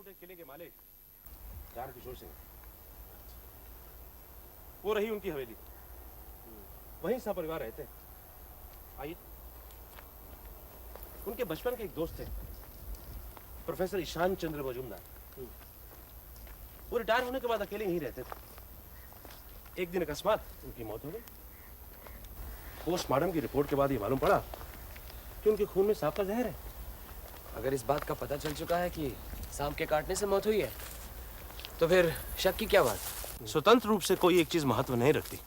टूटे किले के मालिक रामकिशोर सिंह, वो रही उनकी हवेली, वहीं सा परिवार रहते हैं। आइए, उनके बचपन के एक दोस्त थे प्रोफेसर ईशान चंद्र मजूमदार। वो रिटायर होने के बाद अकेले यहीं रहते थे। एक दिन अकस्मात उनकी मौत हो गई। पोस्टमार्टम की रिपोर्ट के बाद ये मालूम पड़ा कि उनके खून में सांप का जहर है। अगर इस बात का पता चल चुका है कि सांप के काटने से मौत हुई है, तो फिर शक की क्या बात? स्वतंत्र रूप से कोई एक चीज महत्व नहीं रखती,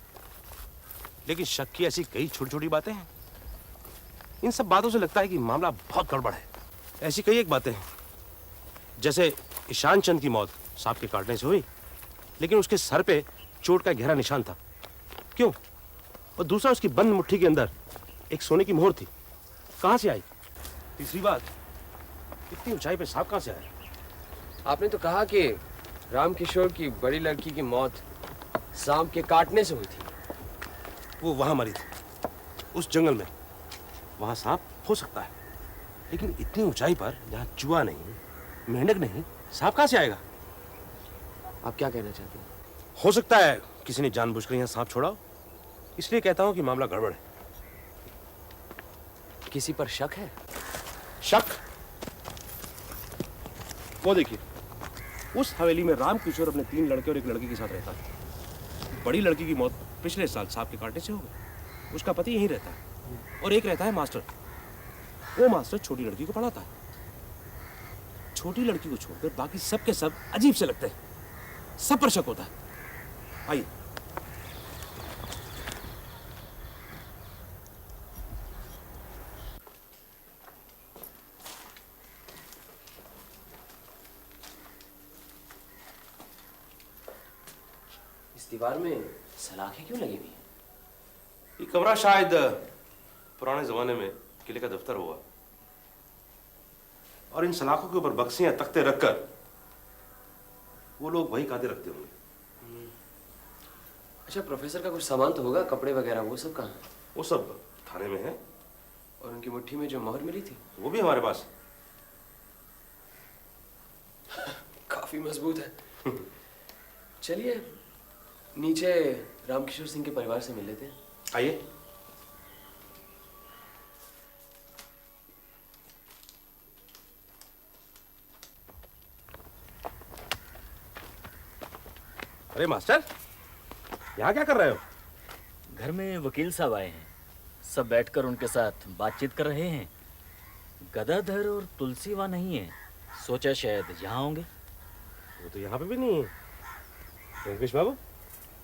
लेकिन शक की ऐसी कई छोटी छोटी बातें हैं। इन सब बातों से लगता है कि मामला बहुत गड़बड़ है। ऐसी कई एक बातें हैं, जैसे ईशान चंद की मौत सांप के काटने से हुई, लेकिन उसके सर पे चोट का गहरा निशान था। क्यों? और दूसरा, उसकी बंद मुट्ठी के अंदर एक सोने की मोहर थी, कहां से आई? तीसरी बात, इतनी ऊंचाई पे सांप कहां से आया? आपने तो कहा कि रामकिशोर की बड़ी लड़की की मौत सांप के काटने से हुई थी। वो वहां मरी थी, उस जंगल में। वहां सांप हो सकता है, लेकिन इतनी ऊंचाई पर जहां चूहा नहीं, मेंढक नहीं, सांप कहां से आएगा? आप क्या कहना चाहते हैं? हो सकता है किसी ने जानबूझकर यहां सांप छोड़ा हो, इसलिए कहता हूं कि मामला गड़बड़ है। किसी पर शक है? शक? वो देखिए, उस हवेली में रामकिशोर अपने 3 लड़के और एक लड़की के साथ रहता है। बड़ी लड़की की मौत पिछले साल सांप के काटने से हो गई। उसका पति यहीं रहता है, और एक रहता है मास्टर। वो मास्टर छोटी लड़की को पढ़ाता है। छोटी लड़की को छोड़कर बाकी सब के सब अजीब से लगते हैं, सब पर शक होता है। आइए, इस दीवार में सलाखें क्यों लगी हुई हैं? ये कमरा शायद पुराने जमाने में किले का दफ्तर हुआ, और इन सलाखों के ऊपर बक्सियां तख्ते रखकर वो लोग वही कायदे रखते होंगे। अच्छा, प्रोफेसर का कुछ सामान तो होगा, कपड़े वगैरह, वो सब कहाँ है? वो सब थाने में है। और उनकी मुट्ठी में जो मोहर मिली थी वो भी हमारे पास। काफी मजबूत है। चलिए नीचे रामकिशोर सिंह के परिवार से मिल लेते हैं। आइए। अरे मास्टर, यहाँ क्या कर रहे हो? घर में वकील साहब आए हैं, सब बैठकर उनके साथ बातचीत कर रहे हैं। गदाधर और तुलसी वहाँ नहीं है, सोचा शायद यहाँ होंगे। वो तो यहाँ पे भी नहीं है। रंकेश बाबू,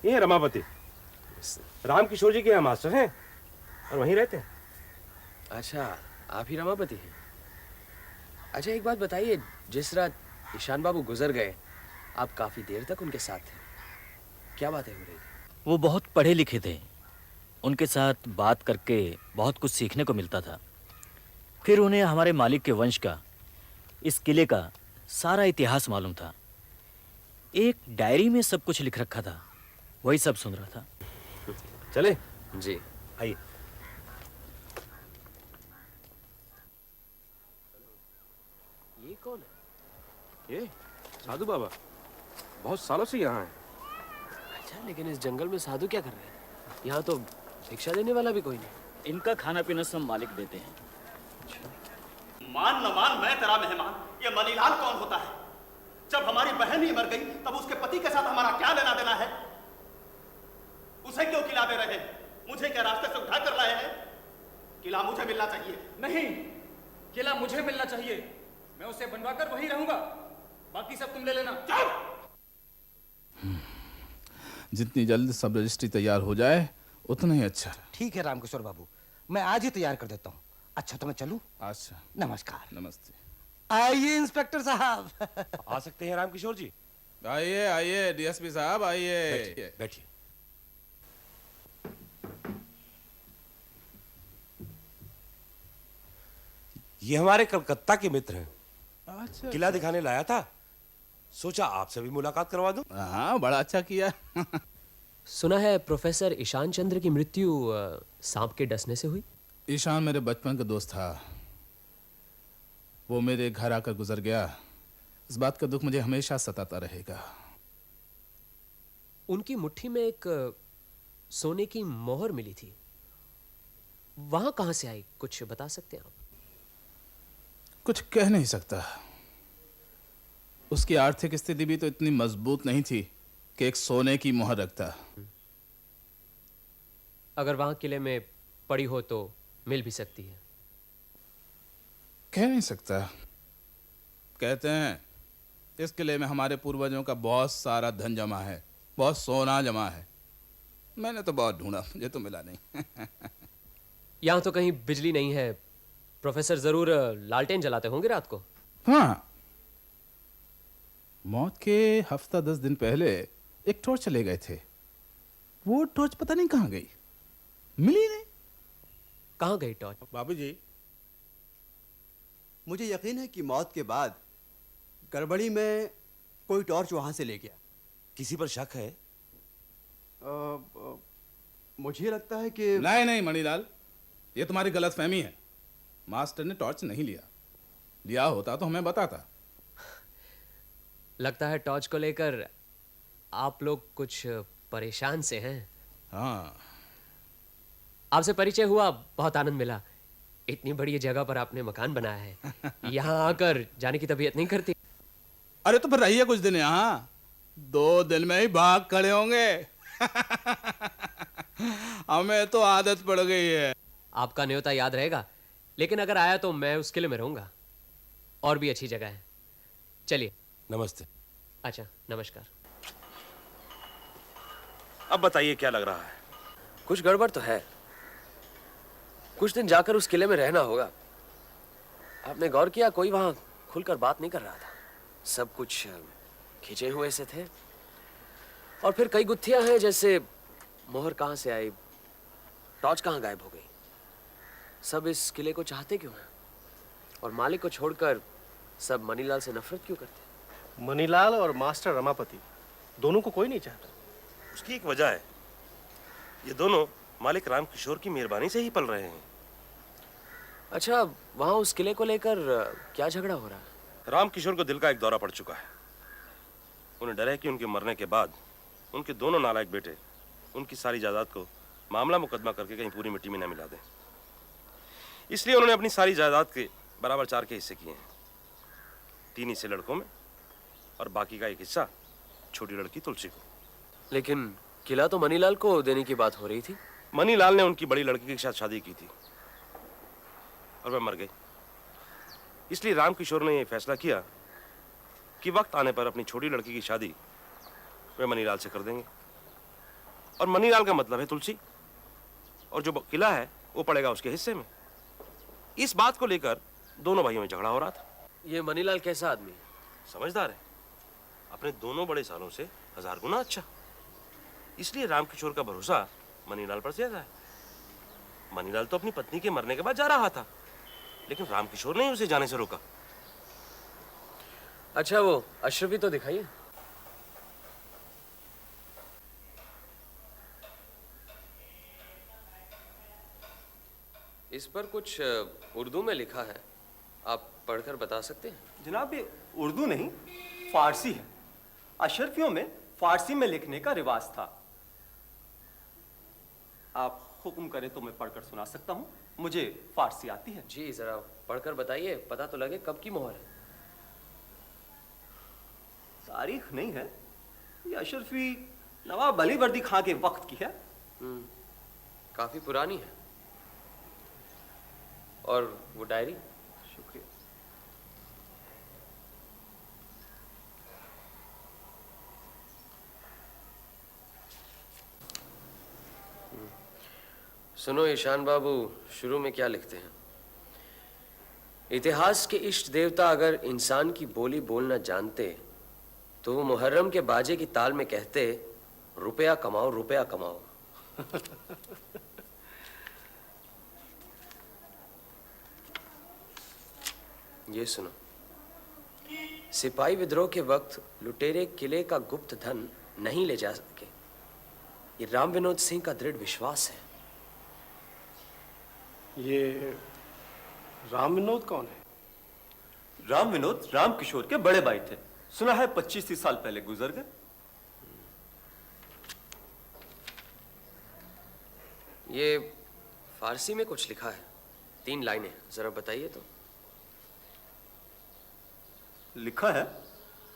ये है रमापति, रामकिशोर जी के यहाँ मास्टर हैं और वहीं रहते हैं। अच्छा, आप ही रमापति हैं? अच्छा, एक बात बताइए, जिस रात ईशान बाबू गुजर गए, आप काफी देर तक उनके साथ थे, क्या बातें हो रही थी? वो बहुत पढ़े लिखे थे, उनके साथ बात करके बहुत कुछ सीखने को मिलता था। फिर उन्हें हमारे मालिक के वंश का, इस किले का सारा इतिहास मालूम था। एक डायरी में सब कुछ लिख रखा था, वही सब सुन रहा था। चले? जी आइए। ये कौन है? ये साधु बाबा बहुत सालों से यहाँ हैं। अच्छा, लेकिन इस जंगल में साधु क्या कर रहे हैं? यहाँ तो भिक्षा देने वाला भी कोई नहीं। इनका खाना पीना सब मालिक देते हैं। मान न मान, मैं तेरा मेहमान, ये मनीलाल कौन होता है? जब हमारी बहन ही मर गई, तब उसके पति के साथ हमारा क्या लेना देना है? उसे क्यों किला दे रहे हैं? मुझे क्या रास्ते से उठा कर लाए हैं? किला मुझे मिलना चाहिए। नहीं, किला मुझे मिलना चाहिए। मैं उसे बनवाकर वहीं रहूंगा, बाकी सब तुम ले लेना। जितनी जल्द सब रजिस्ट्री तैयार हो जाए उतना ही अच्छा। ठीक है रामकिशोर बाबू, मैं आज ही तैयार कर देता हूँ। अच्छा, तो मैं चलूं? अच्छा, नमस्कार। नमस्ते। आइए इंस्पेक्टर साहब। आ सकते हैं रामकिशोर जी? आइए आइए डीएसपी साहब, आइए बैठिए। ये हमारे कलकत्ता के मित्र हैं। अच्छा, किला दिखाने लाया था, सोचा आपसे भी मुलाकात करवा दूं। हाँ, बड़ा अच्छा किया। सुना है प्रोफेसर ईशान चंद्र की मृत्यु सांप के डसने से हुई? ईशान मेरे बचपन का दोस्त था, वो मेरे घर आकर गुजर गया। इस बात का दुख मुझे हमेशा सताता रहेगा। उनकी मुट्ठी में एक सोने की मोहर मिली थी, वहां कहां से आई, कुछ बता सकते हैं आप? कुछ कह नहीं सकता। उसकी आर्थिक स्थिति भी तो इतनी मजबूत नहीं थी कि एक सोने की मोहर रखता। अगर वहां किले में पड़ी हो तो मिल भी सकती है। कह नहीं सकता। कहते हैं इस किले में हमारे पूर्वजों का बहुत सारा धन जमा है, बहुत सोना जमा है। मैंने तो बहुत ढूंढा, मुझे तो मिला नहीं। यहां तो कहीं बिजली नहीं है। प्रोफेसर जरूर लालटेन जलाते होंगे रात को। हाँ, मौत के हफ्ता 10 दिन पहले एक टॉर्च ले गए थे। वो टॉर्च पता नहीं कहाँ गई, मिली नहीं। कहां गई टॉर्च? बाबूजी, मुझे यकीन है कि मौत के बाद गड़बड़ी में कोई टॉर्च वहां से ले गया। किसी पर शक है? मुझे लगता है कि नहीं नहीं मणिलाल, ये तुम्हारी गलतफहमी है। मास्टर ने टॉर्च नहीं लिया, लिया होता तो हमें बताता। लगता है टॉर्च को लेकर आप लोग कुछ परेशान से हैं। हाँ, आपसे परिचय हुआ, बहुत आनंद मिला। इतनी बड़ी जगह पर आपने मकान बनाया है, यहाँ आकर जाने की तबीयत नहीं करती? अरे तो फिर रहिए कुछ दिन यहाँ, 2 दिन में ही भाग खड़े होंगे। हमें तो आदत पड़ गई है। आपका न्योता याद रहेगा, लेकिन अगर आया तो मैं उस किले में रहूंगा। और भी अच्छी जगह है। चलिए। नमस्ते। अच्छा, नमस्कार। अब बताइए क्या लग रहा है? कुछ गड़बड़ तो है। कुछ दिन जाकर उस किले में रहना होगा। आपने गौर किया, कोई वहां खुलकर बात नहीं कर रहा था। सब कुछ खिंचे हुए से थे। और फिर कई गुत्थियां हैं, जैसे मोहर कहां से आई, टॉर्च कहां गायब हो गई। सब इस किले को चाहते क्यों हैं? और मालिक को छोड़कर सब मनीलाल से नफरत क्यों करते? मनीलाल और मास्टर रमापति दोनों को कोई नहीं चाहता। उसकी एक वजह है, ये दोनों मालिक राम किशोर की मेहरबानी से ही पल रहे हैं। अच्छा, वहां उस किले को लेकर क्या झगड़ा हो रहा है? राम किशोर को दिल का एक दौरा पड़ चुका है। उन्हें डर है कि उनके मरने के बाद उनके दोनों नालायक बेटे उनकी सारी जायदाद को मामला मुकदमा करके कहीं पूरी मिट्टी में न मिला दें। इसलिए उन्होंने अपनी सारी जायदाद के बराबर 4 के हिस्से किए हैं। 3 हिस्से लड़कों में और बाकी का 1 हिस्सा छोटी लड़की तुलसी को। लेकिन किला तो मनीलाल को देने की बात हो रही थी। मनीलाल ने उनकी बड़ी लड़की के साथ शादी की थी और वह मर गई। इसलिए राम किशोर ने यह फैसला किया कि वक्त आने पर अपनी छोटी लड़की की शादी वे मनीलाल से कर देंगे। और मनीलाल का मतलब है तुलसी, और जो किला है वो पड़ेगा उसके हिस्से में। इस बात को लेकर दोनों भाइयों में झगड़ा हो रहा था। ये मनीलाल कैसा आदमी है? समझदार है, अपने दोनों बड़े सालों से 1000 गुना अच्छा। इसलिए राम किशोर का भरोसा मनीलाल पर ज्यादा है। मनीलाल तो अपनी पत्नी के मरने के बाद जा रहा था, लेकिन राम किशोर ने उसे जाने से रोका। अच्छा, वो अशरफी तो दिखाइए। इस पर कुछ उर्दू में लिखा है, आप पढ़कर बता सकते हैं? जनाब, ये उर्दू नहीं, फारसी है। अशरफियों में फारसी में लिखने का रिवाज था। आप हुक्म करें तो मैं पढ़कर सुना सकता हूँ, मुझे फारसी आती है। जी जरा पढ़कर बताइए, पता तो लगे कब की मोहर है। तारीख नहीं है, ये अशरफी नवाब अली वर्दी खां के वक्त की है। काफी पुरानी है। और वो डायरी? शुक्रिया। सुनो ईशान बाबू, शुरू में क्या लिखते हैं? इतिहास के इष्ट देवता अगर इंसान की बोली बोलना जानते तो वो मुहर्रम के बाजे की ताल में कहते, रुपया कमाओ रुपया कमाओ। ये सुनो, सिपाही विद्रोह के वक्त लुटेरे किले का गुप्त धन नहीं ले जा सके, ये राम विनोद सिंह का दृढ़ विश्वास है। ये राम विनोद कौन है? राम विनोद राम किशोर के बड़े भाई थे। सुना है 25-30 साल पहले गुजर गए। ये फारसी में कुछ लिखा है, 3 लाइनें, जरा बताइए तो। लिखा है,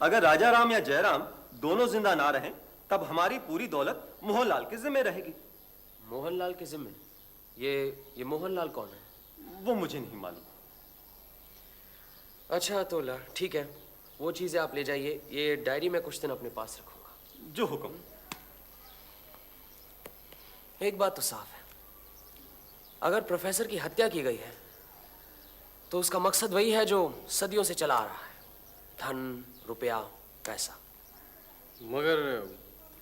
अगर राजा राम या जयराम दोनों जिंदा ना रहें तब हमारी पूरी दौलत मोहनलाल के जिम्मे रहेगी। मोहनलाल के जिम्मे? ये मोहनलाल कौन है? वो मुझे नहीं मालूम। अच्छा तो ठीक है, वो चीजें आप ले जाइए, ये डायरी मैं कुछ दिन अपने पास रखूंगा। जो हुक्म। एक बात तो साफ है, अगर प्रोफेसर की हत्या की गई है तो उसका मकसद वही है जो सदियों से चला आ रहा है, धन, रुपया, पैसा। मगर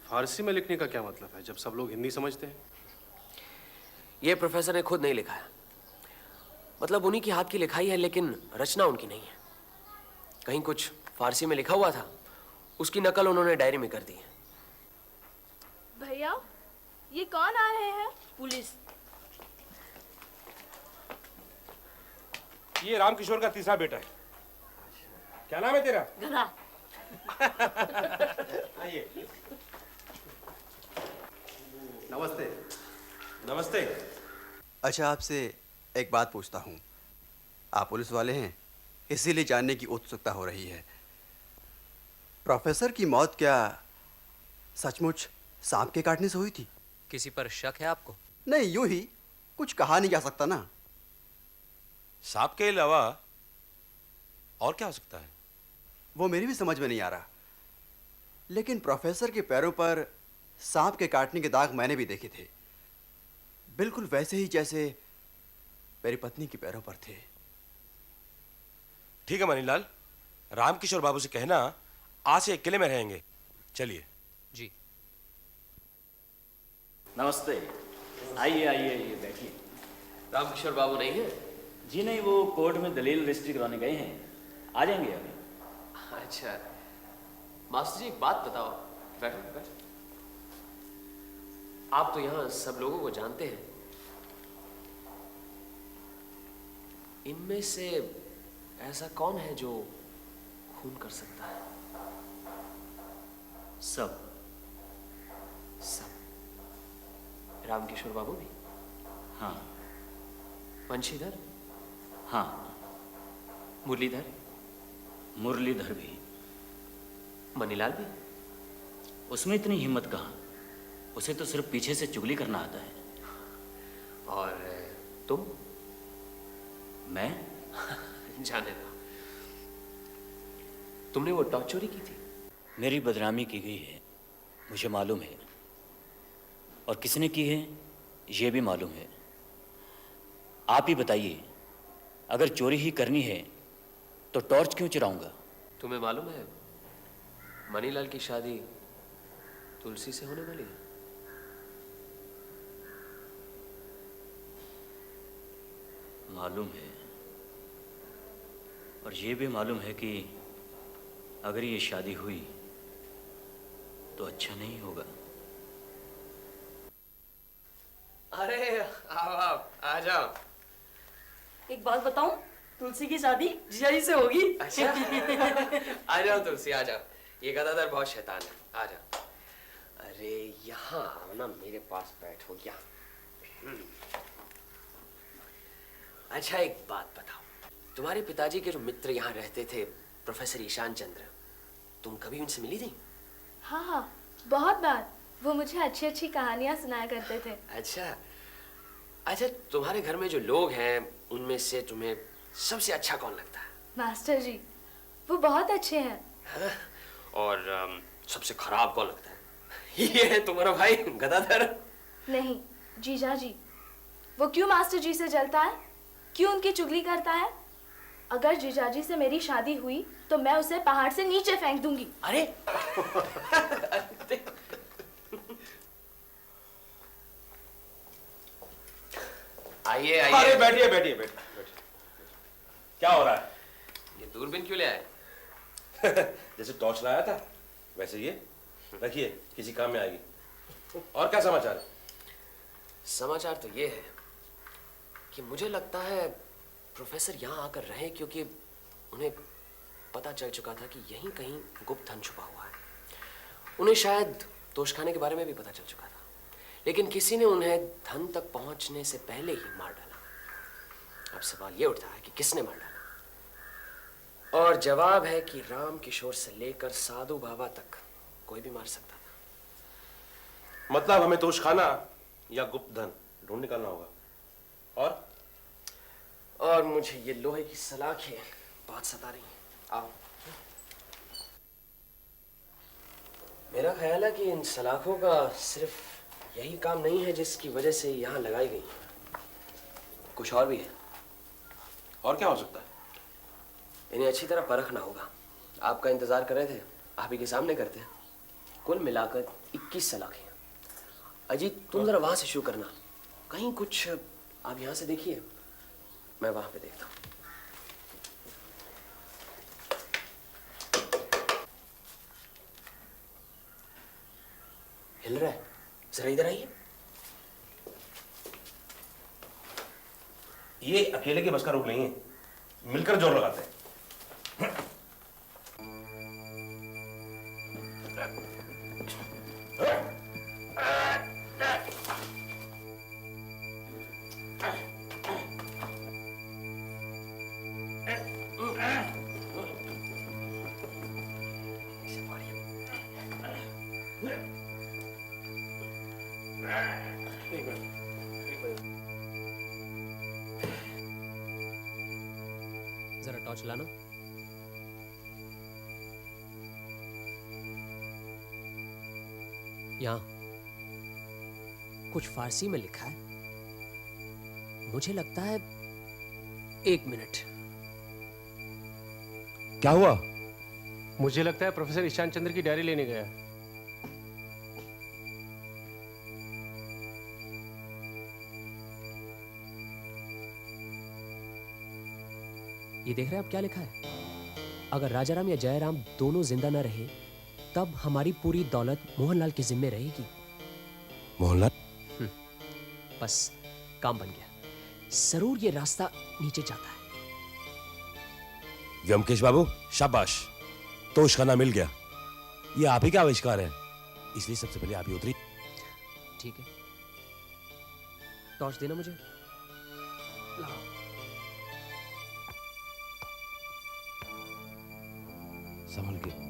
फारसी में लिखने का क्या मतलब है जब सब लोग हिंदी समझते हैं? ये प्रोफेसर ने खुद नहीं लिखा है, मतलब उन्हीं की हाथ की लिखाई है, लेकिन रचना उनकी नहीं है। कहीं कुछ फारसी में लिखा हुआ था, उसकी नकल उन्होंने डायरी में कर दी है। भैया, ये कौन आ रहे हैं? पुलिस। ये रामकिशोर का तीसरा बेटा है। क्या नाम है तेरा? गधा। आइए। नमस्ते। नमस्ते। अच्छा, आपसे एक बात पूछता हूँ। आप पुलिस वाले हैं, इसीलिए जानने की उत्सुकता हो रही है। प्रोफेसर की मौत क्या सचमुच सांप के काटने से हुई थी? किसी पर शक है आपको? नहीं, यूं ही कुछ कहा नहीं जा सकता ना। सांप के अलावा और क्या हो सकता है? वो मेरी भी समझ में नहीं आ रहा, लेकिन प्रोफेसर के पैरों पर सांप के काटने के दाग मैंने भी देखे थे, बिल्कुल वैसे ही जैसे मेरी पत्नी के पैरों पर थे। ठीक है मनीलाल, रामकिशोर बाबू से कहना आज से एक किले में रहेंगे। चलिए। जी। नमस्ते। आइए आइए आइए, बैठिए। रामकिशोर बाबू नहीं है? जी नहीं, वो कोर्ट में दलील रजिस्ट्री कराने गए हैं, आ जाएंगे अभी। अच्छा, मास्टर जी एक बात बताओ। बैठो बैठो। आप तो यहाँ सब लोगों को जानते हैं, इनमें से ऐसा कौन है जो खून कर सकता है? सब। रामकिशोर बाबू भी? हाँ। वंशीधर? हाँ। मुरलीधर? मुरलीधर भी। मनीलाल भी? उसमें इतनी हिम्मत कहाँ, उसे तो सिर्फ पीछे से चुगली करना आता है। और तुम? मैं? जाने दो। तुमने वो टॉर्च चोरी की थी? मेरी बदनामी की गई है, मुझे मालूम है, और किसने की है ये भी मालूम है। आप ही बताइए, अगर चोरी ही करनी है तो टॉर्च क्यों चुराऊंगा? तुम्हें मालूम है मनीलाल की शादी तुलसी से होने वाली है? मालूम है, और ये भी मालूम है कि अगर ये शादी हुई तो अच्छा नहीं होगा। अरे आओ आ जाओ। एक बात बताऊं, तुलसी की शादी जीजाजी से होगी। अच्छा आ जाओ तुलसी, आ जाओ। ये गदाधर बहुत शैतान है, आ जाओ। अरे यहाँ आओ ना, मेरे पास बैठो यहाँ। अच्छा एक बात बताओ, तुम्हारे पिताजी के जो मित्र यहाँ रहते थे, प्रोफेसर ईशान चंद्र, तुम कभी उनसे मिली थी? हाँ हाँ, बहुत बार। वो मुझे अच्छी अच्छी कहानियां सुनाया करते थे। अच्छा अच्छा, तुम्हारे घर में जो लोग हैं उनमें से तुम्हें सबसे अच्छा कौन लगता है? मास्टर जी, वो बहुत अच्छे हैं। हाँ? और सबसे खराब कौन लगता है? ये है तुम्हारा भाई गदाधर। नहीं, जीजा जी। वो क्यों मास्टर जी से जलता है, क्यों उनकी चुगली करता है? अगर जीजाजी से मेरी शादी हुई तो मैं उसे पहाड़ से नीचे फेंक दूंगी। अरे आइए आइए। अरे बैठिए बैठिए बैठिए। क्या हो रहा है? ये दूरबीन क्यों ले आए? जैसे टॉर्च लाया था वैसे ये रखिए, किसी काम में आएगी। और क्या समाचार है? समाचार तो ये है कि मुझे लगता है प्रोफेसर यहाँ आकर रहे क्योंकि उन्हें पता चल चुका था कि यहीं कहीं गुप्त धन छुपा हुआ है। उन्हें शायद तोशखाने के बारे में भी पता चल चुका था, लेकिन किसी ने उन्हें धन तक पहुंचने से पहले ही मार डाला। अब सवाल ये उठता है कि किसने मार डाला, और जवाब है कि राम किशोर से लेकर साधु बाबा तक कोई भी मार सकता था। मतलब हमें तोशखाना या गुप्त धन ढूंढ निकालना होगा। और मुझे ये लोहे की सलाखें बहुत सता रही हैं। आओ। मेरा ख्याल है कि इन सलाखों का सिर्फ यही काम नहीं है जिसकी वजह से यहाँ लगाई गई, कुछ और भी है। और क्या हो सकता है? इन्हें अच्छी तरह परखना होगा। आपका इंतजार कर रहे थे, आप ही के सामने करते हैं। कुल मिलाकर 21 सलाखें। अजीत, तुम जरा वहां से शुरू करना, कहीं कुछ आप यहाँ से देखिए, मैं वहां पे देखता हूँ। हिल रहा है, जरा इधर आइए। ये अकेले के बस का रोग नहीं है, मिलकर जोर लगाते हैं। जरा टॉर्च लाना। यहाँ कुछ फारसी में लिखा है, मुझे लगता है। 1 मिनट। क्या हुआ? मुझे लगता है प्रोफेसर ईशान चंद्र की डायरी लेने गया। ये देख रहे हैं आप क्या लिखा है? अगर राजाराम या जयराम दोनों जिंदा न रहे तब हमारी पूरी दौलत मोहनलाल के जिम्मे रहेगी। मोहनलाल? बस काम बन गया। जरूर ये रास्ता नीचे जाता है। व्योमकेश बाबू, शाबाश, तोशखाना मिल गया। ये आप ही का आविष्कार है, इसलिए सबसे पहले आप ही उतरी। ठीक है, टॉर्च देना मुझे। लाओ। संभल के।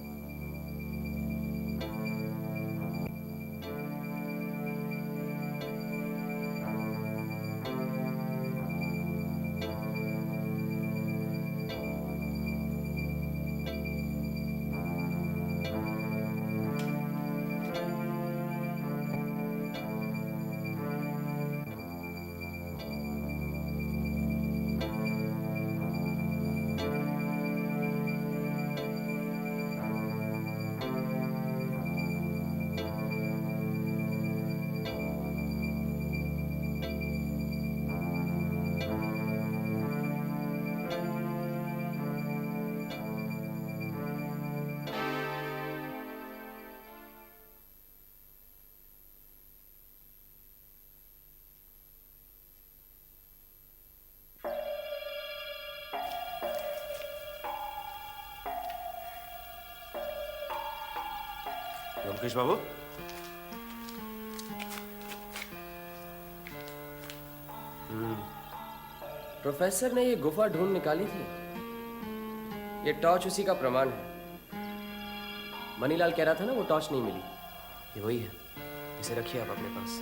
व्योमकेश बाबू, प्रोफेसर ने ये गुफा ढूंढ निकाली थी। ये टॉर्च उसी का प्रमाण है। मनीलाल कह रहा था ना वो टॉर्च नहीं मिली, ये वही है। इसे रखिए आप अपने पास।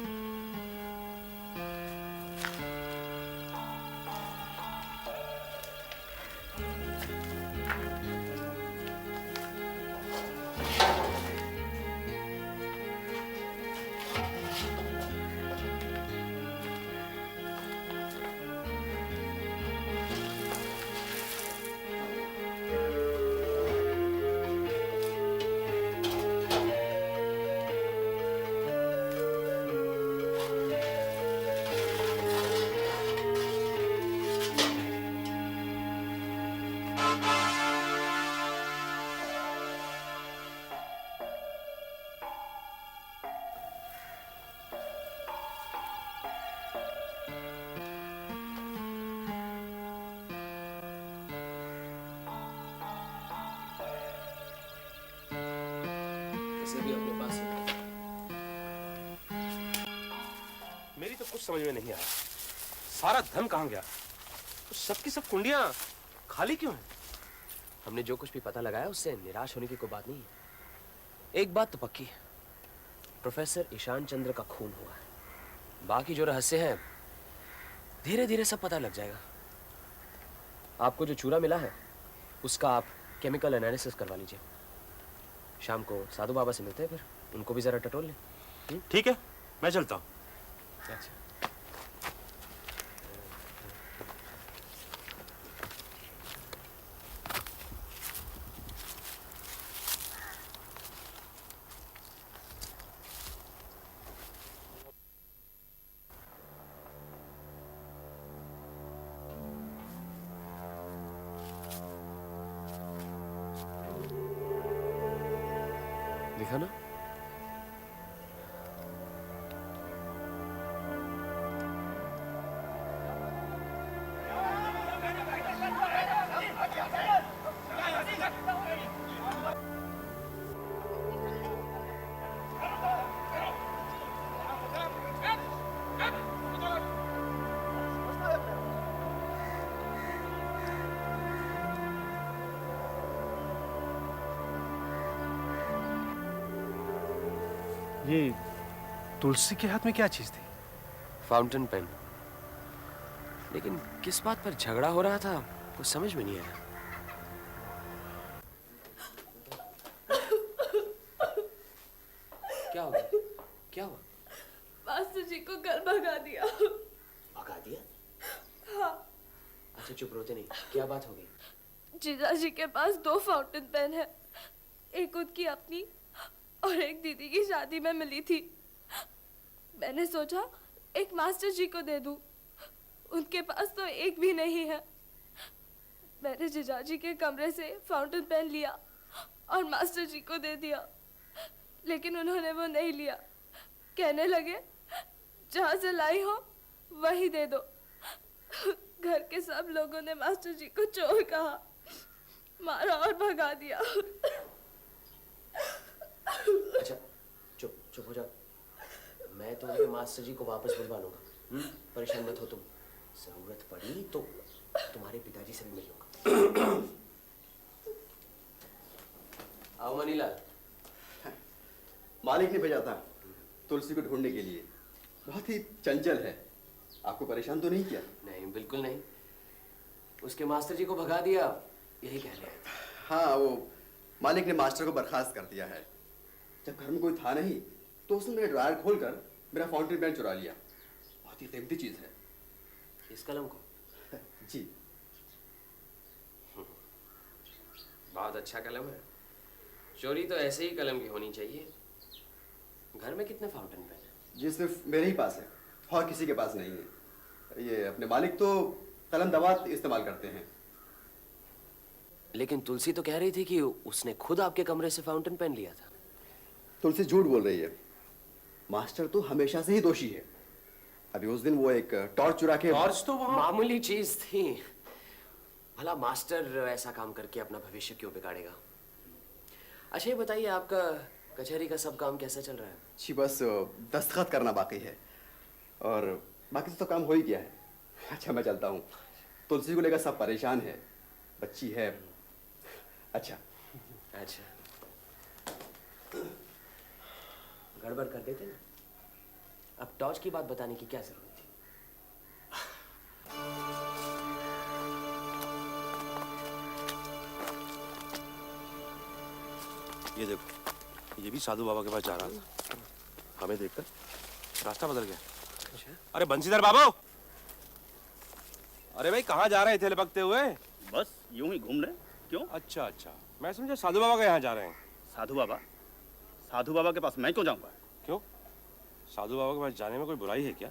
पैसे भी अपने पास हैं। मेरी तो कुछ समझ में नहीं आया, सारा धन कहाँ गया? तो सबकी सब कुंडियां खाली क्यों हैं? हमने जो कुछ भी पता लगाया उससे निराश होने की कोई बात नहीं है। एक बात तो पक्की है, प्रोफेसर ईशान चंद्र का खून हुआ है। बाकी जो रहस्य है धीरे धीरे सब पता लग जाएगा। आपको जो चूरा मिला है उसका आप केमिकल एनालिसिस करवा लीजिए। शाम को साधु बाबा से मिलते हैं, फिर उनको भी जरा टटोल लें। ठीक है, मैं चलता हूँ। अच्छा। लिखा ना? ये तुलसी के हाथ में क्या चीज थी? Fountain pen. लेकिन किस बात पर झगड़ा हो रहा था कुछ समझ में नहीं आया। क्या हुआ? क्या हुआ? मास्टर जी को कल भगा दिया। भगा दिया? हाँ। अच्छा चुप रोते नहीं, क्या बात हो गई? जीजा जी के पास 2 फाउंटेन पेन है, एक उनकी अपनी और एक दीदी की शादी में मिली थी। मैंने सोचा एक मास्टर जी को दे दूं, उनके पास तो एक भी नहीं है। मैंने जीजा जी के कमरे से फाउंटेन पेन लिया और मास्टर जी को दे दिया, लेकिन उन्होंने वो नहीं लिया। कहने लगे जहाँ से लाई हो वही दे दो। घर के सब लोगों ने मास्टर जी को चोर कहा, मारा और भगा दिया। अच्छा चुप चुप हो जाओ, मैं तुम्हारे मास्टर जी को वापस बुलवा लूंगा। परेशान मत हो तुम, जरूरत पड़ी तो तुम्हारे पिताजी से भी मिल लूंगा। आओ मनीलाल। मालिक ने भेजा था तुलसी को ढूंढने के लिए, बहुत ही चंचल है। आपको परेशान तो नहीं किया? नहीं बिल्कुल नहीं, उसके मास्टर जी को भगा दिया यही कह रहे हैं। हाँ, वो मालिक ने मास्टर को बर्खास्त कर दिया है। जब घर में कोई था नहीं तो उसने मेरे ड्रायर खोलकर मेरा फाउंटेन पेन चुरा लिया। बहुत ही कीमती चीज है। इस कलम को? जी। बहुत अच्छा कलम है। चोरी तो ऐसे ही कलम की होनी चाहिए। घर में कितने फाउंटेन पेन हैं? जी सिर्फ मेरे ही पास है और किसी के पास नहीं है। ये अपने मालिक तो कलम दवात इस्तेमाल करते हैं। लेकिन तुलसी तो कह रही थी कि उसने खुद आपके कमरे से फाउंटेन पेन लिया था। तुलसी झूठ बोल रही है। मास्टर तो हमेशा से ही दोषी है। अभी उस दिन वो एक टॉर्च चुरा के टॉर्च तो वहाँ मामूली चीज थी। भला मास्टर ऐसा काम करके अपना भविष्य क्यों बिगाड़ेगा? अच्छा ये बताइए, आपका कचहरी का सब काम कैसा चल रहा है? जी बस दस्तखत करना बाकी है और बाकी तो काम हो ही गया है। अच्छा मैं चलता हूँ। तुलसी को लेकर सब परेशान है, बच्ची है। अच्छा अच्छा, गड़बड़ कर देते ना। अब टॉर्च की बात बताने की क्या जरूरत थी? ये देखो, ये भी साधु बाबा के पास जा रहा था। हमें देखकर रास्ता बदल गया। अरे बंसीधर बाबू, अरे भाई कहाँ जा रहे थे लपकते हुए? बस यूं ही घूमने। क्यों? अच्छा अच्छा, मैं समझा साधु बाबा के यहाँ जा रहे हैं। साधु बाबा? साधु बाबा के पास मैं क्यों जाऊंगा? क्यों? साधु बाबा के पास जाने में कोई बुराई है क्या?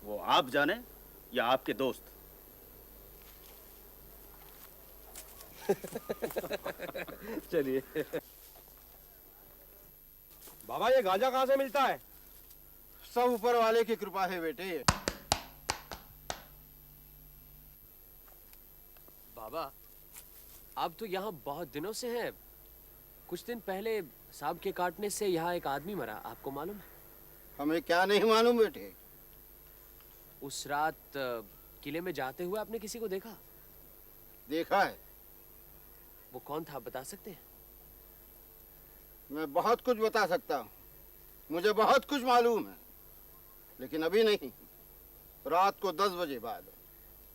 वो आप जाने या आपके दोस्त। चलिए। बाबा ये गांजा कहाँ से मिलता है? सब ऊपर वाले की कृपा है बेटे। बाबा आप तो यहाँ बहुत दिनों से हैं, कुछ दिन पहले सांप के काटने से यहाँ एक आदमी मरा, आपको मालूम है? हमें क्या नहीं मालूम बेटे। उस रात किले में जाते हुए आपने किसी को देखा? देखा है। वो कौन था, आप बता सकते हैं? मैं बहुत कुछ बता सकता हूँ, मुझे बहुत कुछ मालूम है, लेकिन अभी नहीं। रात को 10 बजे बाद,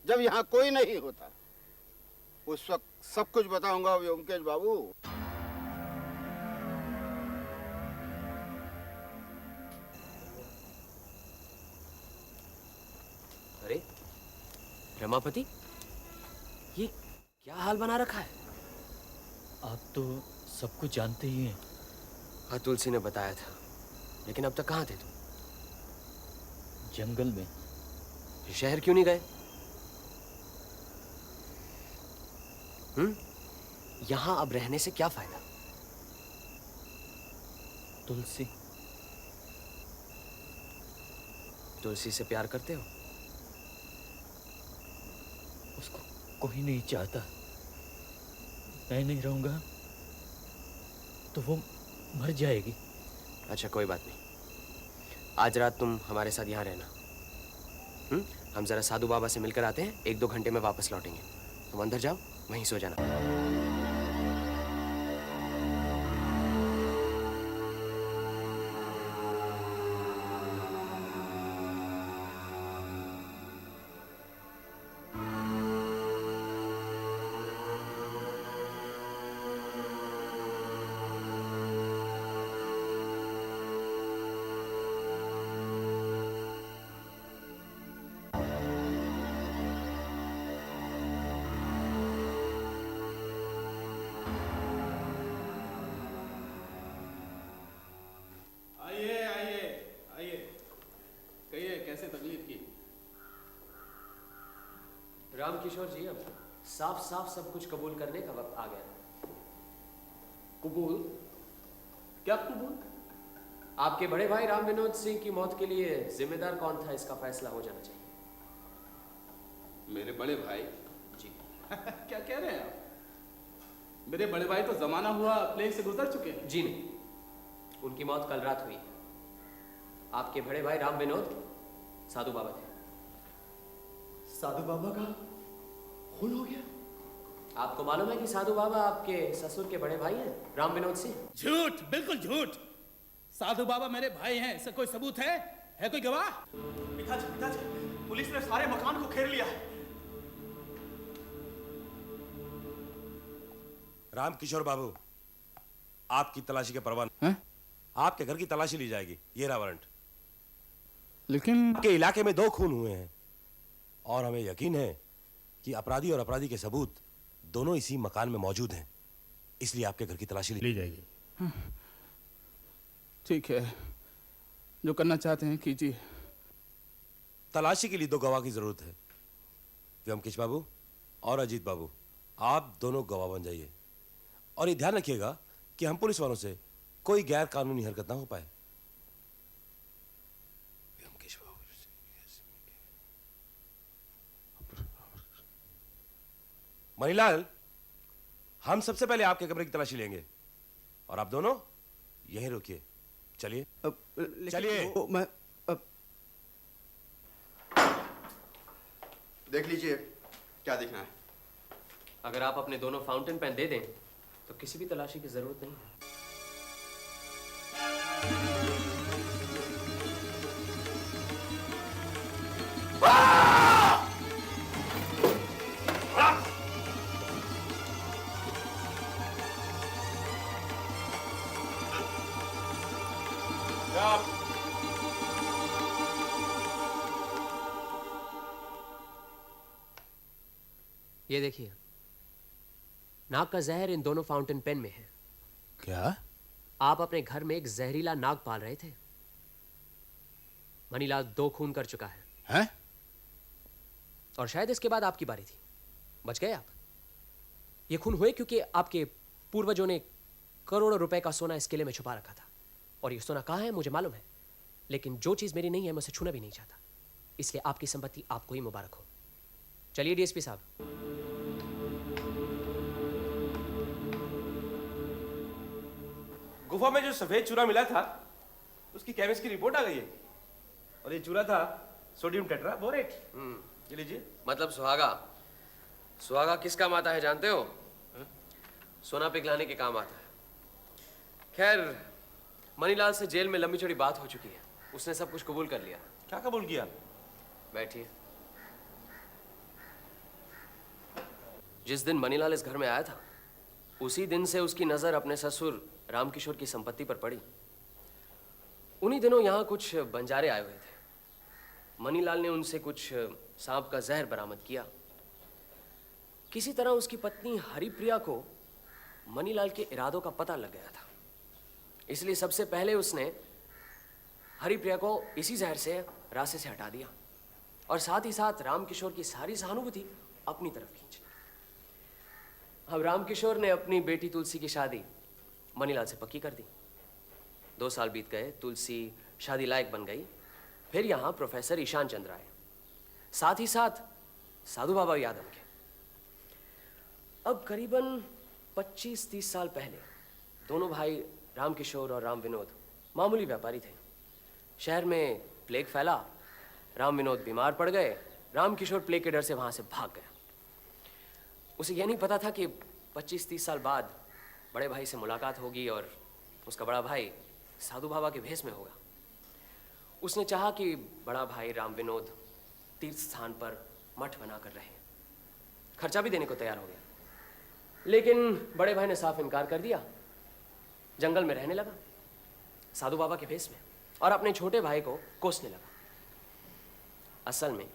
जब यहाँ कोई नहीं होता, उस वक्त सब कुछ बताऊंगा व्योमकेश बाबू। अरे रमापति, ये क्या हाल बना रखा है? आप तो सब कुछ जानते ही हैं। हाँ, तुलसी ने बताया था, लेकिन अब तक कहाँ थे तुम? जंगल में। शहर क्यों नहीं गए? यहाँ अब रहने से क्या फायदा? तुलसी। तुलसी से प्यार करते हो? उसको कोई नहीं चाहता। मैं नहीं रहूंगा तो वो मर जाएगी। अच्छा, कोई बात नहीं। आज रात तुम हमारे साथ यहाँ रहना। हम जरा साधु बाबा से मिलकर आते हैं, 1-2 घंटे में वापस लौटेंगे। तुम अंदर जाओ, वहीं सो जाना। आइए आइए आइए, कहिए कैसे तकलीफ की? राम किशोर जी, अब साफ साफ सब कुछ कबूल करने का वक्त आ गया। कबूल? क्या कबूल? आपके बड़े भाई राम विनोद सिंह की मौत के लिए जिम्मेदार कौन था, इसका फैसला हो जाना चाहिए। मेरे बड़े भाई? जी। क्या कह रहे हैं आप? मेरे बड़े भाई तो जमाना हुआ प्लेग से गुजर चुके हैं। जी नहीं, उनकी मौत कल रात हुई। आपके बड़े भाई राम विनोद साधु बाबा थे। साधु बाबा का खून हो गया? आपको मालूम है कि साधु बाबा आपके ससुर के बड़े भाई हैं, राम विनोद सिंह? झूठ, बिल्कुल झूठ। साधु बाबा मेरे भाई हैं, इसका कोई सबूत है? कोई गवाह? पिताजी, पुलिस ने सारे मकान को घेर लिया है। राम किशोर बाबू, आपकी तलाशी के परवान हैं? आपके घर की तलाशी ली जाएगी। ये रहा वारंट। लेकिन आपके इलाके में 2 खून हुए हैं और हमें यकीन है कि अपराधी और अपराधी के सबूत दोनों इसी मकान में मौजूद हैं, इसलिए आपके घर की तलाशी ली जाएगी। ठीक है, जो करना चाहते हैं कीजिए। तलाशी के लिए 2 गवाह की जरूरत है। व्योमकेश बाबू और अजीत बाबू, आप दोनों गवाह बन जाइए और ये ध्यान रखिएगा कि हम पुलिस वालों से कोई गैर कानूनी हरकत ना हो पाए। मणिलाल, हम सबसे पहले आपके कमरे की तलाशी लेंगे और आप दोनों यहीं रुकिए। चलिए चलिए। मैं देख लीजिए क्या देखना है। अगर आप अपने दोनों फाउंटेन पेन दे दें तो किसी भी तलाशी की जरूरत नहीं है। ये देखिए, नाग का जहर इन दोनों फाउंटेन पेन में है। क्या? आप अपने घर में एक जहरीला नाग पाल रहे थे। मणिलाल 2 खून कर चुका है। हैं? और शायद इसके बाद आपकी बारी थी। बच गए आप। ये खून हुए क्योंकि आपके पूर्वजों ने करोड़ों रुपए का सोना इस किले में छुपा रखा था। और ये सोना कहाँ है मुझे मालूम है, लेकिन जो चीज मेरी नहीं है मैं उसे छूना भी नहीं चाहता। इसलिए आपकी संपत्ति आपको ही मुबारक हो। चलिए डीएसपी साहब। गुफा में जो सफेद चूरा मिला था उसकी केमिस्ट की रिपोर्ट आ गई है और ये चूरा था सोडियम टेट्राबोरेट। ये लीजिए। मतलब सुहागा। सुहागा किस काम आता है जानते हो? सोना पिघलाने के काम आता है। खैर, मनीलाल से जेल में लंबी चौड़ी बात हो चुकी है। उसने सब कुछ कबूल कर लिया। क्या कबूल किया? बैठिए। जिस दिन मनीलाल इस घर में आया था उसी दिन से उसकी नजर अपने ससुर रामकिशोर की संपत्ति पर पड़ी। उन्हीं दिनों यहां कुछ बंजारे आए हुए थे। मनीलाल ने उनसे कुछ सांप का जहर बरामद किया। किसी तरह उसकी पत्नी हरिप्रिया को मनीलाल के इरादों का पता लग गया था, इसलिए सबसे पहले उसने हरिप्रिया को इसी जहर से रास्ते से हटा दिया और साथ ही साथ रामकिशोर की सारी सहानुभूति अपनी तरफ खींची। अब रामकिशोर ने अपनी बेटी तुलसी की शादी मनीलाल से पक्की कर दी। 2 साल बीत गए, तुलसी शादी लायक बन गई। फिर यहाँ प्रोफेसर ईशान चंद्र आए, साथ ही साथ साधु बाबा यादव के। अब करीबन 25-30 साल पहले दोनों भाई रामकिशोर और राम विनोद मामूली व्यापारी थे। शहर में प्लेग फैला, राम विनोद बीमार पड़ गए। रामकिशोर प्लेग के डर से वहां से भाग गया। उसे यह नहीं पता था कि 25-30 साल बाद बड़े भाई से मुलाकात होगी और उसका बड़ा भाई साधु बाबा के भेष में होगा। उसने चाहा कि बड़ा भाई राम विनोद तीर्थ स्थान पर मठ बनाकर रहे, खर्चा भी देने को तैयार हो गया। लेकिन बड़े भाई ने साफ इनकार कर दिया। जंगल में रहने लगा साधु बाबा के भेष में और अपने छोटे भाई को कोसने लगा। असल में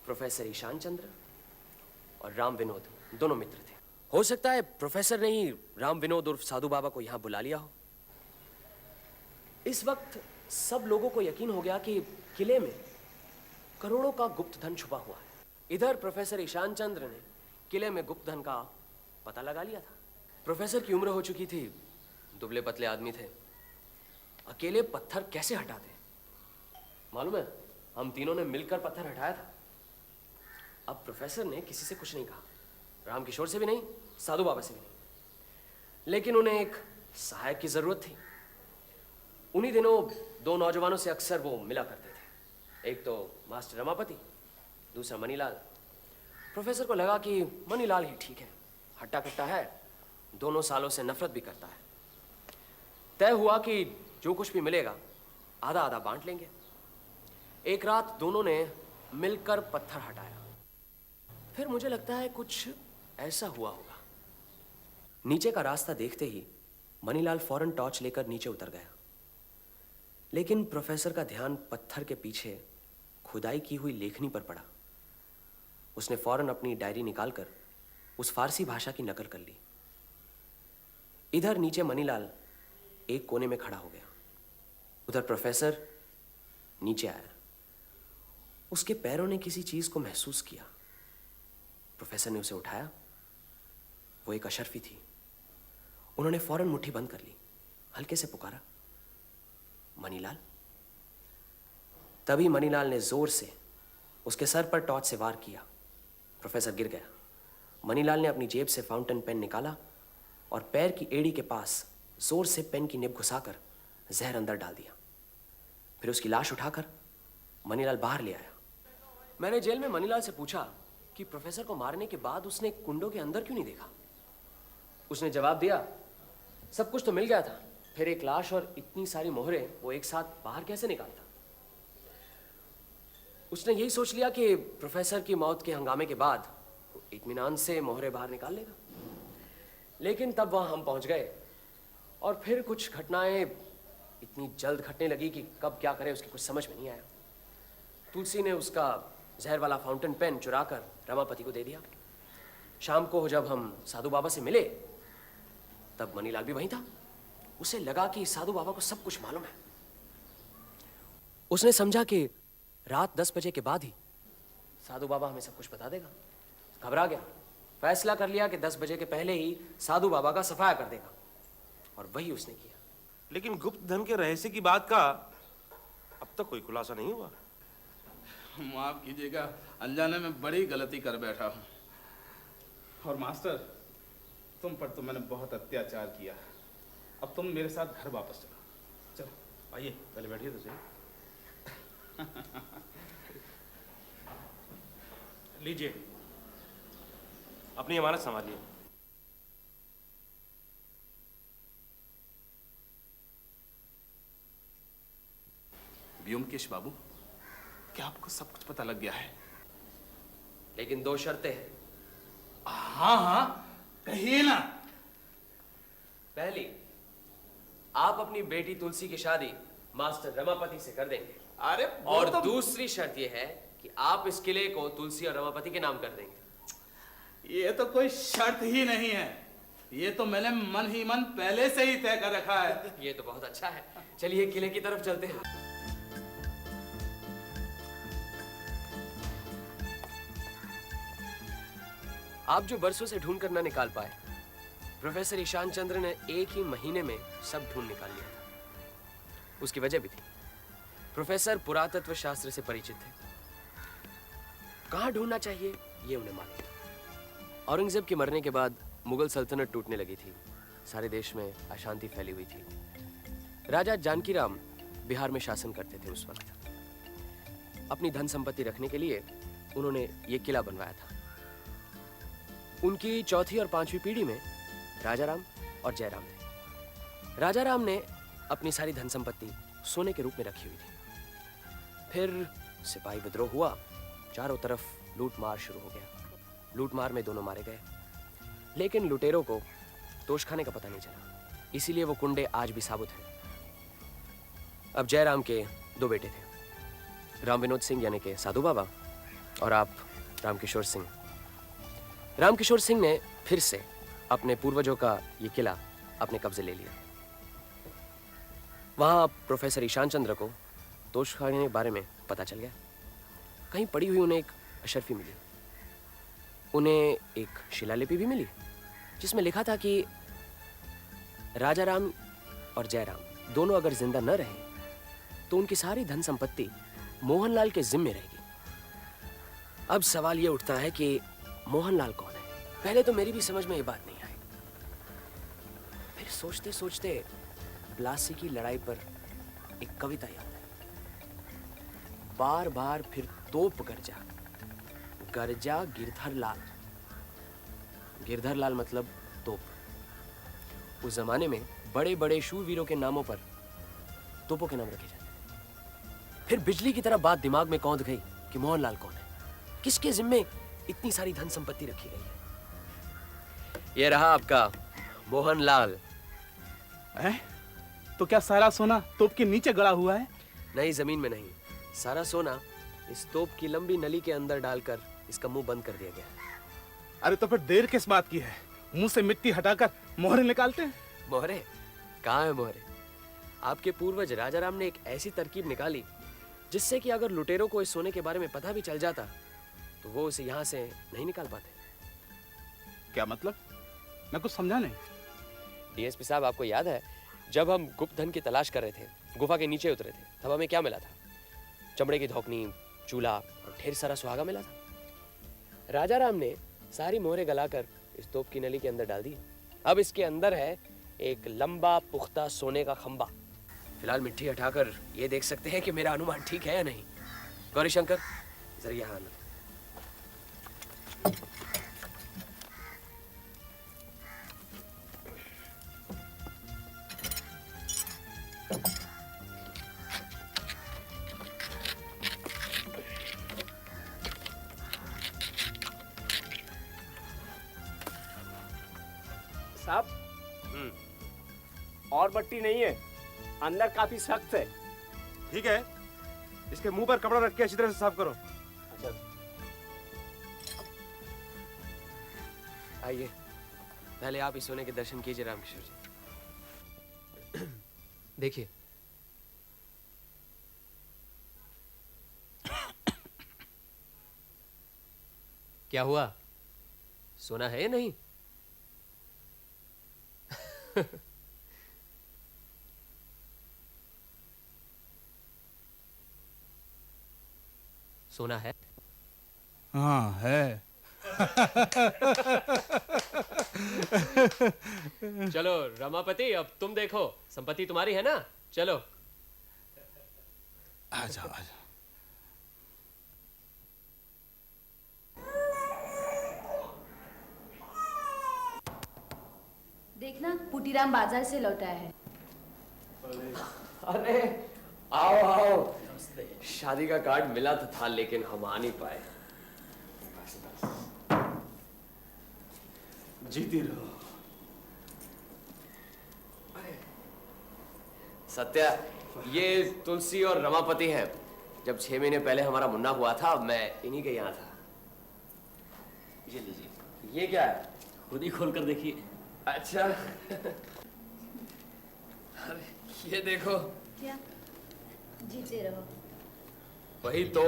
प्रोफेसर ईशान चंद्र और राम विनोद दोनों मित्र थे। हो सकता है प्रोफेसर ने ही राम विनोद उर्फ साधु बाबा को यहां बुला लिया हो। इस वक्त सब लोगों को यकीन हो गया कि किले में करोड़ों का गुप्त धन छुपा हुआ है। इधर प्रोफेसर ईशान चंद्र ने किले में गुप्त धन का पता लगा लिया था। प्रोफेसर की उम्र हो चुकी थी, दुबले पतले आदमी थे। अकेले पत्थर कैसे हटाते मालूम है? हम तीनों ने मिलकर पत्थर हटाया था। अब प्रोफेसर ने किसी से कुछ नहीं कहा, रामकिशोर से भी नहीं, साधु बाबा से भी नहीं। लेकिन उन्हें एक सहायक की जरूरत थी। उन्हीं दिनों 2 नौजवानों से अक्सर वो मिला करते थे। एक तो मास्टर रमापति, दूसरा मनीलाल। प्रोफेसर को लगा कि मनीलाल ही ठीक है, हट्टा कट्टा है, दोनों सालों से नफरत भी करता है। तय हुआ कि जो कुछ भी मिलेगा आधा आधा बांट लेंगे। एक रात दोनों ने मिलकर पत्थर हटाया। फिर मुझे लगता है कुछ ऐसा हुआ होगा। नीचे का रास्ता देखते ही मनीलाल फौरन टॉर्च लेकर नीचे उतर गया। लेकिन प्रोफेसर का ध्यान पत्थर के पीछे खुदाई की हुई लेखनी पर पड़ा। उसने फौरन अपनी डायरी निकालकर उस फारसी भाषा की नकल कर ली। इधर नीचे मनीलाल एक कोने में खड़ा हो गया, उधर प्रोफेसर नीचे आया। उसके पैरों ने किसी चीज को महसूस किया। प्रोफेसर ने उसे उठाया। वो एक अशर्फी थी। उन्होंने फौरन मुट्ठी बंद कर ली, हल्के से पुकारा, मनीलाल। तभी मनीलाल ने जोर से उसके सर पर टॉर्च से वार किया। प्रोफेसर गिर गया। मनीलाल ने अपनी जेब से फाउंटेन पेन निकाला और पैर की एड़ी के पास जोर से पेन की निब घुसाकर जहर अंदर डाल दिया। फिर उसकी लाश उठाकर मनीलाल बाहर ले आया। मैंने जेल में मनीलाल से पूछा कि प्रोफेसर को मारने के बाद उसने कुंडों के अंदर क्यों नहीं देखा। उसने जवाब दिया, सब कुछ तो मिल गया था, फिर एक लाश और इतनी सारी मोहरें वो एक साथ बाहर कैसे निकालता। उसने यही सोच लिया कि प्रोफेसर की मौत के हंगामे के बाद इत्मीनान से मोहरें बाहर निकाल लेगा। लेकिन तब वहां हम पहुंच गए और फिर कुछ घटनाएं इतनी जल्द घटने लगी कि कब क्या करे उसकी कुछ समझ में नहीं आया। तुलसी ने उसका जहर वाला फाउंटेन पेन चुराकर रमापति को दे दिया। शाम को जब हम साधु बाबा से मिले तब मनीलाल भी वहीं था। उसे लगा कि साधु बाबा को सब कुछ मालूम है। उसने समझा कि रात 10 बजे के बाद ही साधु बाबा हमें सब कुछ बता देगा। घबरा गया। फैसला कर लिया कि 10 बजे के पहले ही साधु बाबा का सफाया कर देगा, और वही उसने किया। लेकिन गुप्त धन के रहस्य की बात का अब तक कोई खुलासा नहीं हुआ। माफ कीजिएगा, अनजाने में बड़ी गलती कर बैठा हूँ। और मास्टर, तुम पर तो मैंने बहुत अत्याचार किया। अब तुम मेरे साथ घर वापस चलो। चलो आइए, पहले बैठिए तो सही। लीजिए, अपनी अमानत संभालिए। व्योमकेश बाबू, क्या आपको सब कुछ पता लग गया है? लेकिन दो शर्तें हैं। हाँ हाँ, कहिए ना। पहली, आप अपनी बेटी तुलसी की शादी मास्टर रमापति से कर देंगे। अरे और दूसरी शर्त यह है कि आप इस किले को तुलसी और रमापति के नाम कर देंगे। ये तो कोई शर्त ही नहीं है, ये तो मैंने मन ही मन पहले से ही तय कर रखा है। ये तो बहुत अच्छा है। चलिए किले की तरफ चलते हैं। आप जो बरसों से ढूंढ कर ना निकाल पाए, प्रोफेसर ईशान चंद्र ने एक ही महीने में सब ढूंढ निकाल लिया था। उसकी वजह भी थी, प्रोफेसर पुरातत्व शास्त्र से परिचित थे। कहाँ ढूंढना चाहिए ये उन्हें मालूम था। औरंगजेब के मरने के बाद मुगल सल्तनत टूटने लगी थी, सारे देश में अशांति फैली हुई थी। राजा जानकी राम बिहार में शासन करते थे उस वक्त। अपनी धन संपत्ति रखने के लिए उन्होंने ये किला बनवाया था। उनकी चौथी और पांचवी पीढ़ी में राजाराम और जयराम थे। राजाराम ने अपनी सारी धन संपत्ति सोने के रूप में रखी हुई थी। फिर सिपाही विद्रोह हुआ, चारों तरफ लूट मार शुरू हो गया। लूट मार में दोनों मारे गए, लेकिन लुटेरों को तोशखाने का पता नहीं चला, इसीलिए वो कुंडे आज भी साबुत हैं। अब जयराम के दो बेटे थे, राम विनोद सिंह यानी के साधु बाबा, और आप रामकिशोर सिंह। रामकिशोर सिंह ने फिर से अपने पूर्वजों का ये किला अपने कब्जे ले लिया। वहां प्रोफेसर ईशान चंद्र को तोशखाने के बारे में पता चल गया। कहीं पड़ी हुई उन्हें एक अशर्फी मिली। उन्हें एक शिलालिपि भी मिली जिसमें लिखा था कि राजाराम और जयराम दोनों अगर जिंदा न रहे तो उनकी सारी धन संपत्ति मोहनलाल के जिम्मे रहेगी। अब सवाल यह उठता है कि मोहनलाल कौन है? पहले तो मेरी भी समझ में ये बात नहीं आई। फिर सोचते सोचते प्लासी की लड़ाई पर एक कविता याद आई। बार बार फिर तोप गरजा, गरजा गिरधर लाल। गिरधर लाल मतलब तोप। उस जमाने में बड़े बड़े शूरवीरों के नामों पर तोपों के नाम रखे जाते। फिर बिजली की तरह बात दिमाग में कौंध गई कि मोहनलाल कौन है, किसके जिम्मे इतनी सारी धन संपत्ति रखी गई है। यह रहा आपका मोहनलाल। तो क्या सारा सोना तोप के नीचे गड़ा हुआ है? नहीं, जमीन में नहीं। सारा सोना इस तोप की लंबी नली के अंदर डालकर इसका मुंह बंद कर दिया गया। अरे तो फिर देर किस बात की है? मुंह से मिट्टी हटाकर मोहरे निकालते हैं। मोहरे? कहाँ है मोहरे? आपके पूर्वज राजाराम ने एक ऐसी तरकीब निकाली जिससे कि अगर लुटेरों को इस सोने के बारे में पता भी चल जाता तो वो इसे यहाँ से नहीं निकाल पाते। क्या मतलब? मैं कुछ समझा नहीं। डीएसपी साहब, आपको याद है जब हम गुप्त धन की तलाश कर रहे थे, गुफा के नीचे उतरे थे, तब हमें क्या मिला था? चमड़े की धौकनी, चूल्हा और ढेर सारा सुहागा मिला था। राजाराम ने सारी मोहरे गलाकर इस तोप की नली के अंदर डाल दी। अब इसके अंदर है एक लंबा पुख्ता सोने का खंबा। फिलहाल मिट्टी हटाकर ये देख सकते हैं कि मेरा अनुमान ठीक है या नहीं। गौरीशंकर, जरा यहाँ आना। साहब, और मट्टी नहीं है, अंदर काफी सख्त है। ठीक है, इसके मुंह पर कपड़ा रख के अच्छी तरह से साफ करो। अच्छा, आइए, पहले आप इस सोने के दर्शन कीजिए रामकिशोर जी। देखिए, क्या हुआ? सोना है या नहीं? सोना है? हाँ है। चलो रमापति, अब तुम देखो, संपत्ति तुम्हारी है ना? चलो। आ जाओ आ जाओ। देखना, पुटीराम बाजार से लौटा है। अरे आओ आओ। शादी का कार्ड मिला तो था लेकिन हम आ नहीं पाए। जीती रहो। सत्या, ये तुलसी और रमापति हैं। जब 6 महीने पहले हमारा मुन्ना हुआ था, मैं इन्हीं के यहाँ था। ये लीजिए, ये क्या है? खुद ही खोल कर देखिए। अच्छा। अरे ये देखो। क्या? जीते रहो। वही तो।